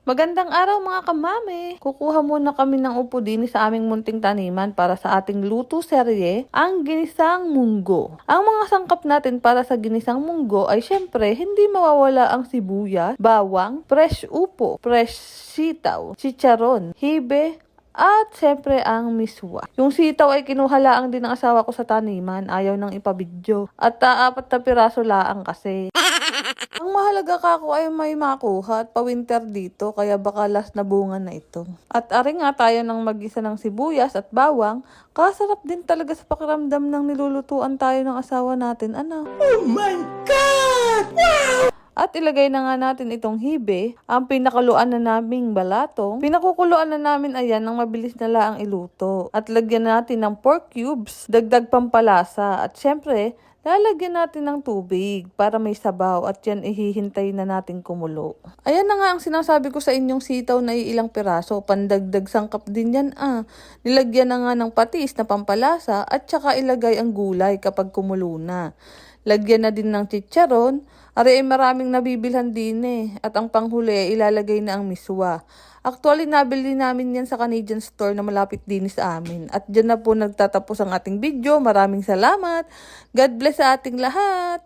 Magandang araw mga kamame! Kukuha muna kami ng upo din sa aming munting taniman para sa ating luto serye, ang ginisang munggo. Ang mga sangkap natin para sa ginisang munggo ay syempre hindi mawawala ang sibuyas, bawang, fresh upo, fresh sitaw, chicharon, hibe, at syempre ang miswa. Yung sitaw ay kinuha laang din ng asawa ko sa taniman, ayaw nang ipabidyo. At 4 na piraso laang kasi. Ang mahalaga kako ay may makuha at pa-winter dito kaya baka last na bunga na ito. At ari nga tayo ng mag-isa ng sibuyas at bawang, kasarap din talaga sa pakiramdam ng nilulutuan tayo ng asawa natin, ano? Oh my God! Wow! At ilagay na nga natin itong hibe, ang pinakuluan na naming balatong. Pinakukuluan na namin ayan nang mabilis na laang iluto. At lagyan natin ng pork cubes, dagdag pampalasa. At syempre, lalagyan natin ng tubig para may sabaw at yan ihihintay na natin kumulo. Ayan na nga ang sinasabi ko sa inyong sitaw na ilang piraso. Pandagdag sangkap din yan Nilagyan na nga ng patis na pampalasa at saka ilagay ang gulay kapag kumulo na. Lagyan na din ng chicharon. Ari ay maraming nabibilhan din At ang panghuli ilalagay na ang miswa. Actually, nabili namin yan sa Canadian store na malapit din sa amin. At dyan na po nagtatapos ang ating video. Maraming salamat. God bless sa ating lahat.